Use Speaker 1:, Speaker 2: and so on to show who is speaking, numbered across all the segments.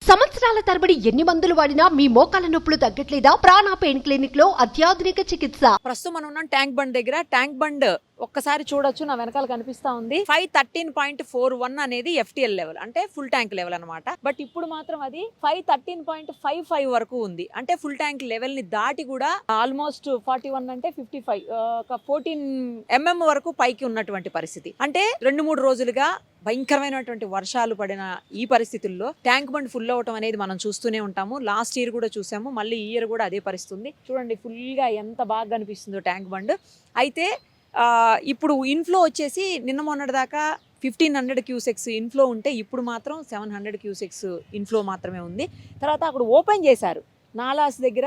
Speaker 1: సంవత్సరాల తరబడి ఎన్ని మందులు వాడినా మీ మోకాల నొప్పులు తగ్గట్లేదా? ప్రాణ పెయిన్ క్లినిక్ లో అత్యాధునిక చికిత్స.
Speaker 2: ప్రస్తుతం మనం ఉన్నాం ట్యాంక్ బండ్ దగ్గర. ట్యాంక్ బండ్ ఒక్కసారి చూడొచ్చు, నా వెనకాల కనిపిస్తా ఉంది. 513.41 అనేది FTL లెవెల్, అంటే ఫుల్ ట్యాంక్ లెవెల్ అనమాట. బట్ ఇప్పుడు మాత్రం అది 513.55 వరకు ఉంది. అంటే ఫుల్ ట్యాంక్ లెవెల్ ని దాటి కూడా ఆల్మోస్ట్ 41 అంటే 55 ఒక 14 mm వరకు పైకి ఉన్నటువంటి పరిస్థితి. అంటే 2-3 రోజులుగా భయంకరమైనటువంటి వర్షాలు పడిన ఈ పరిస్థితుల్లో ట్యాంక్ బండ్ ఫుల్ అవటం అనేది మనం చూస్తూనే ఉంటాము. లాస్ట్ ఇయర్ కూడా చూసాము, మళ్ళీ ఈ ఇయర్ కూడా అదే పరిస్థితి. చూడండి ఫుల్ గా ఎంత బాగా కనిపిస్తుందో ట్యాంక్ బండ్. అయితే ఇప్పుడు ఇన్ఫ్లో వచ్చేసి నిన్న మొన్నటి దాకా 1500 క్యూసెక్స్ ఇన్ఫ్లో ఉంటే ఇప్పుడు మాత్రం 700 క్యూసెక్స్ ఇన్ఫ్లో మాత్రమే ఉంది. తర్వాత అక్కడ ఓపెన్ చేశారు నాలాస్ దగ్గర,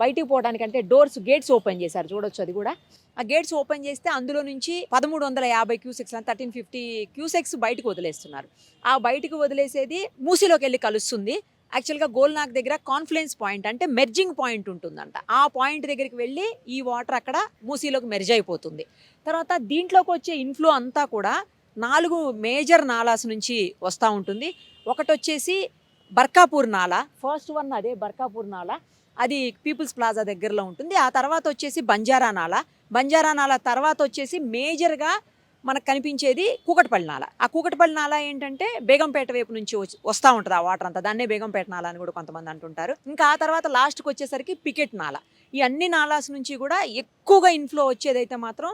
Speaker 2: బయటికి పోవడానికి అంటే గేట్స్ ఓపెన్ చేశారు, చూడొచ్చు. అది కూడా ఆ గేట్స్ ఓపెన్ చేస్తే అందులో నుంచి 1350 క్యూసెక్స్ 1350 క్యూసెక్స్ బయటకు వదిలేస్తున్నారు. ఆ బయటకు వదిలేసేది మూసీలోకి వెళ్ళి కలుస్తుంది. యాక్చువల్గా గోల్నాక్ దగ్గర కాన్ఫ్లుయెన్స్ పాయింట్ అంటే మెర్జింగ్ పాయింట్ ఉంటుందంట. ఆ పాయింట్ దగ్గరికి వెళ్ళి ఈ వాటర్ అక్కడ మూసీలోకి మెర్జ్ అయిపోతుంది. తర్వాత దీంట్లోకి వచ్చే ఇన్ఫ్లో అంతా కూడా 4 మేజర్ నాలాస్ నుంచి వస్తూ ఉంటుంది. ఒకటి వచ్చేసి బర్కాపూర్ నాలా, ఫస్ట్ వన్ అదే బర్కాపూర్ నాలా, అది పీపుల్స్ ప్లాజా దగ్గరలో ఉంటుంది. ఆ తర్వాత వచ్చేసి బంజారా నాలా తర్వాత వచ్చేసి మేజర్గా మనకు కనిపించేది కూకట్పల్లి నాలా. ఆ కూకట్పల్లి నాలా ఏంటంటే బేగంపేట వైపు నుంచి వస్తూ ఉంటుంది ఆ వాటర్ అంతా. దాన్నే బేగంపేట నాలా అని కూడా కొంతమంది అంటుంటారు. ఇంకా ఆ తర్వాత లాస్ట్కి వచ్చేసరికి పికెట్ నాలా. ఈ అన్ని నాలాస్ నుంచి కూడా ఎక్కువగా ఇన్ఫ్లో వచ్చేదైతే మాత్రం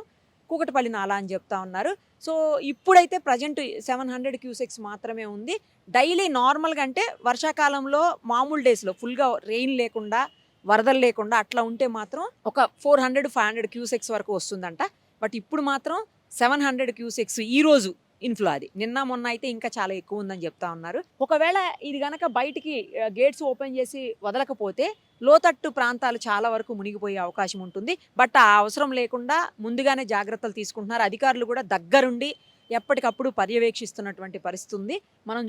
Speaker 2: కూకట్పల్లి నాలా అని చెప్తా ఉన్నారు. సో ఇప్పుడైతే ప్రజెంట్ 700 క్యూసెక్స్ మాత్రమే ఉంది. డైలీ నార్మల్గా అంటే వర్షాకాలంలో మామూలు డేస్లో ఫుల్గా రెయిన్ లేకుండా వరదలు లేకుండా అట్లా ఉంటే మాత్రం ఒక 400-500 క్యూసెక్స్ వరకు వస్తుందంట. బట్ ఇప్పుడు మాత్రం 700 క్యూసెక్స్ ఈ రోజు ఇన్ఫ్లో. అది నిన్న మొన్న అయితే ఇంకా చాలా ఎక్కువ ఉందని చెప్తా ఉన్నారు. ఒకవేళ ఇది గనక బయటికి గేట్స్ ఓపెన్ చేసి వదలకపోతే లోతట్టు ప్రాంతాలు చాలా వరకు మునిగిపోయే అవకాశం ఉంటుంది. బట్ ఆ అవసరం లేకుండా ముందుగానే జాగ్రత్తలు తీసుకుంటున్నారు. అధికారులు కూడా దగ్గరుండి ఎప్పటికప్పుడు పర్యవేక్షిస్తున్నటువంటి పరిస్థితి ఉంది. మనం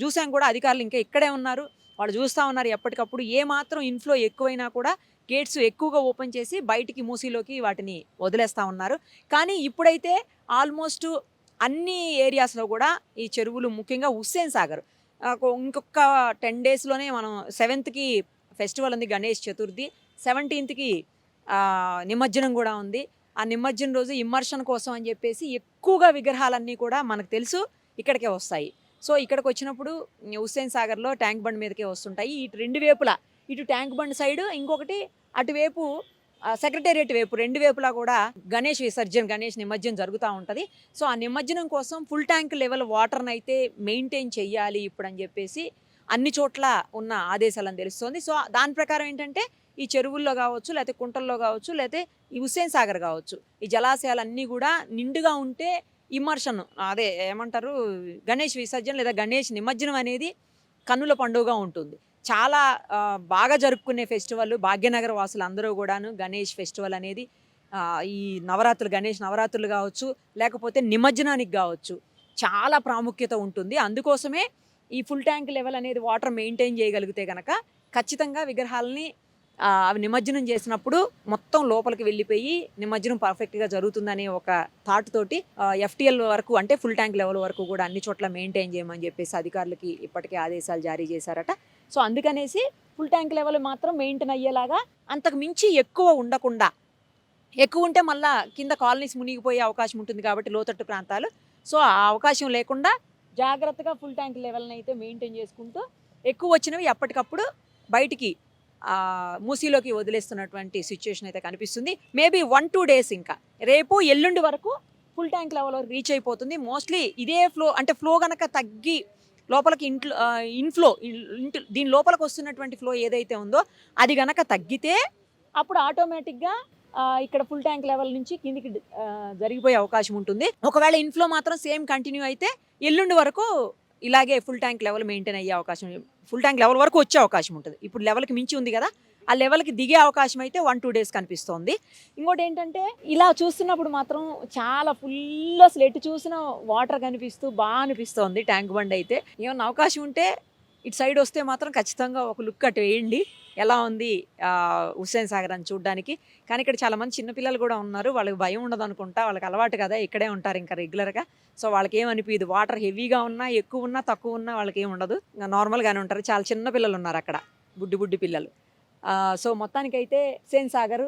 Speaker 2: చూసాం కూడా, అధికారులు ఇంకా ఇక్కడే ఉన్నారు, వాళ్ళు చూస్తూ ఉన్నారు ఎప్పటికప్పుడు. ఏ మాత్రం ఇన్ఫ్లో ఎక్కువైనా కూడా గేట్స్ ఎక్కువగా ఓపెన్ చేసి బయటికి మూసీలోకి వాటిని వదిలేస్తూ ఉన్నారు. కానీ ఇప్పుడైతే ఆల్మోస్ట్ అన్ని ఏరియాస్లో కూడా ఈ చెరువులు, ముఖ్యంగా హుస్సేన్ సాగర్, ఇంకొక 10 డేస్లోనే మనం 7th ఫెస్టివల్ ఉంది, గణేష్ చతుర్థి. 17th నిమజ్జనం కూడా ఉంది. ఆ నిమజ్జనం రోజు ఇమ్మర్షన్ కోసం అని చెప్పేసి ఎక్కువగా విగ్రహాలన్నీ కూడా మనకు తెలుసు ఇక్కడికే వస్తాయి. సో ఇక్కడికి వచ్చినప్పుడు హుస్సేన్ సాగర్లో ట్యాంక్ బండ్ మీదకే వస్తుంటాయి. ఇటు 2 వైపులా, ఇటు ట్యాంక్ బండ్ సైడ్, ఇంకొకటి అటువైపు సెక్రటేరియట్ వైపు, 2 వైపులా కూడా గణేష్ నిమజ్జనం జరుగుతూ ఉంటుంది. సో ఆ నిమజ్జనం కోసం ఫుల్ ట్యాంక్ లెవెల్ వాటర్ని అయితే మెయింటైన్ చెయ్యాలి ఇప్పుడు అని చెప్పేసి అన్ని చోట్ల ఉన్న ఆదేశాలని తెలుస్తోంది. సో దాని ప్రకారం ఏంటంటే ఈ చెరువుల్లో కావచ్చు, లేకపోతే కుంటల్లో కావచ్చు, లేకపోతే ఈ హుస్సేన్ సాగర్ కావచ్చు, ఈ జలాశయాలన్నీ కూడా నిండుగా ఉంటే ఇమ్మర్షన్, అదే ఏమంటారు, గణేష్ విసర్జన లేదా గణేష్ నిమజ్జనం అనేది కన్నుల పండుగగా ఉంటుంది. చాలా బాగా జరుపుకునే ఫెస్టివల్. భాగ్యనగర వాసులు అందరూ కూడాను గణేష్ ఫెస్టివల్ అనేది, ఈ గణేష్ నవరాత్రులు కావచ్చు, లేకపోతే నిమజ్జనానికి కావచ్చు, చాలా ప్రాముఖ్యత ఉంటుంది. అందుకోసమే ఈ ఫుల్ ట్యాంక్ లెవెల్ అనేది వాటర్ మెయింటైన్ చేయగలిగితే కనుక ఖచ్చితంగా విగ్రహాలని అవి నిమజ్జనం చేసినప్పుడు మొత్తం లోపలికి వెళ్ళిపోయి నిమజ్జనం పర్ఫెక్ట్గా జరుగుతుందనే ఒక థాట్ తోటి FTL వరకు, అంటే ఫుల్ ట్యాంక్ లెవెల్ వరకు కూడా అన్ని చోట్ల మెయింటైన్ చేయమని చెప్పేసి అధికారులకి ఇప్పటికే ఆదేశాలు జారీ చేశారట. సో అందుకనేసి ఫుల్ ట్యాంక్ లెవెల్ మాత్రం మెయింటైన్ అయ్యేలాగా, అంతకు మించి ఎక్కువ ఉండకుండా, ఎక్కువ ఉంటే మళ్ళీ కింద కాలనీస్ మునిగిపోయే అవకాశం ఉంటుంది కాబట్టి లోతట్టు ప్రాంతాలు. సో ఆ అవకాశం లేకుండా జాగ్రత్తగా ఫుల్ ట్యాంక్ లెవెల్ని అయితే మెయింటైన్ చేసుకుంటూ ఎక్కువ వచ్చినవి ఎప్పటికప్పుడు బయటికి మూసీలోకి వదిలేస్తున్నటువంటి సిచ్యువేషన్ అయితే కనిపిస్తుంది. మేబీ 1-2 డేస్, ఇంకా రేపు ఎల్లుండి వరకు ఫుల్ ట్యాంక్ లెవెల్ రీచ్ అయిపోతుంది. మోస్ట్లీ ఇదే ఫ్లో, అంటే ఫ్లో కనుక తగ్గి లోపలికి ఇన్ఫ్లో దీని లోపలికి వస్తున్నటువంటి ఫ్లో ఏదైతే ఉందో అది గనక తగ్గితే అప్పుడు ఆటోమేటిక్గా ఇక్కడ ఫుల్ ట్యాంక్ లెవెల్ నుంచి కిందికి జరిగిపోయే అవకాశం ఉంటుంది. ఒకవేళ ఇన్ఫ్లో మాత్రం సేమ్ కంటిన్యూ అయితే ఎల్లుండి వరకు ఇలాగే ఫుల్ ట్యాంక్ లెవెల్ మెయింటైన్ అయ్యే అవకాశం, ఫుల్ ట్యాంక్ లెవెల్ వరకు వచ్చే అవకాశం ఉంటుంది. ఇప్పుడు లెవెల్కి మించి ఉంది కదా, ఆ లెవెల్కి దిగే అవకాశం అయితే 1-2 డేస్ కనిపిస్తోంది. ఇంకోటి ఏంటంటే ఇలా చూస్తున్నప్పుడు మాత్రం చాలా ఫుల్ అసలు ఎటు చూసినా వాటర్ కనిపిస్తూ బాగా అనిపిస్తోంది ట్యాంక్ బండ్ అయితే. ఏమన్నా అవకాశం ఉంటే ఇటు సైడ్ వస్తే మాత్రం ఖచ్చితంగా ఒక లుక్ అటు వేయండి, ఎలా ఉంది హుస్సేన్ సాగర్ అని చూడడానికి. కానీ ఇక్కడ చాలా మంది చిన్నపిల్లలు కూడా ఉన్నారు, వాళ్ళకి భయం ఉండదు అనుకుంటా, వాళ్ళకి అలవాటు కదా, ఇక్కడే ఉంటారు ఇంకా రెగ్యులర్గా. సో వాళ్ళకి ఏమనిపించదు, వాటర్ హెవీగా ఉన్నా ఎక్కువ ఉన్నా తక్కువ ఉన్నా వాళ్ళకి ఏమి ఉండదు, నార్మల్గానే ఉంటారు. చాలా చిన్న పిల్లలు ఉన్నారు అక్కడ, బుడ్డి పిల్లలు. సో మొత్తానికైతే హుస్సేన్ సాగర్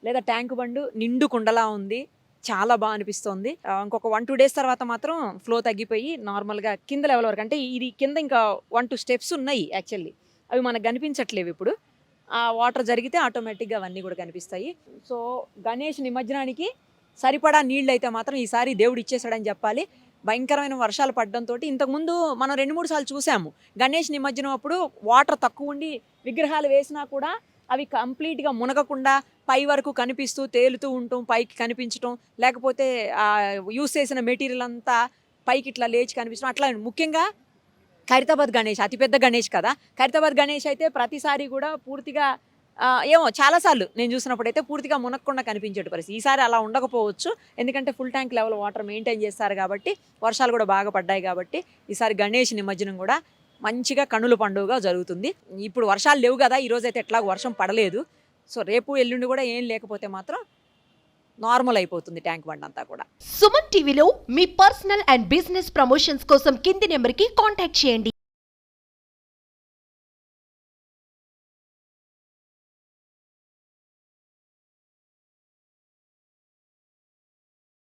Speaker 2: లేదా ట్యాంక్ బండ్ నిండు కుండలా ఉంది, చాలా బాగా అనిపిస్తుంది. ఇంకొక 1-2 డేస్ తర్వాత మాత్రం ఫ్లో తగ్గిపోయి నార్మల్గా కింద లెవెల్ వరకు, అంటే ఇది కింద ఇంకా 1-2 స్టెప్స్ ఉన్నాయి యాక్చువల్లీ, అవి మనకు కనిపించట్లేవు ఇప్పుడు. ఆ వాటర్ జరిగితే ఆటోమేటిక్గా అవన్నీ కూడా కనిపిస్తాయి. సో గణేష్ నిమజ్జనానికి సరిపడా నీళ్ళు అయితే మాత్రం ఈసారి దేవుడు ఇచ్చేసాడని చెప్పాలి. భయంకరమైన వర్షాలు పడడంతో ఇంతకుముందు మనం 2-3 సార్లు చూసాము, గణేష్ నిమజ్జనం అప్పుడు వాటర్ తక్కువ ఉండి విగ్రహాలు వేసినా కూడా అవి కంప్లీట్గా మునగకుండా పై వరకు కనిపిస్తూ తేలుతూ ఉండటం, పైకి కనిపించటం, లేకపోతే యూస్ చేసిన మెటీరియల్ అంతా పైకి ఇట్లా లేచి కనిపించడం. అట్లా ముఖ్యంగా ఖైరతాబాద్ గణేష్ అతిపెద్ద గణేష్ కదా, ఖైరతాబాద్ గణేష్ అయితే ప్రతిసారి కూడా పూర్తిగా ఏమో చాలాసార్లు నేను చూసినప్పుడు అయితే పూర్తిగా మునక్కుండా కనిపించే పరిస్థితి. ఈసారి అలా ఉండకపోవచ్చు, ఎందుకంటే full tank level water maintain చేస్తారు కాబట్టి, వర్షాలు కూడా బాగా పడ్డాయి కాబట్టి ఈసారి గణేష్ నిమజ్జనం కూడా మంచిగా కన్నుల పండుగగా జరుగుతుంది. ఇప్పుడు వర్షాలు లేవు కదా, ఈరోజు అయితే ఎట్లాగో వర్షం పడలేదు. సో రేపు ఎల్లుండి కూడా ఏం లేకపోతే మాత్రం నార్మల్ అయిపోతుంది ట్యాంక్ బండ్ అంతా కూడా.
Speaker 1: సుమన్ టీవీలో మీ పర్సనల్ అండ్ బిజినెస్ ప్రమోషన్స్ కోసం కింది నెంబర్కి కాంటాక్ట్ చేయండి.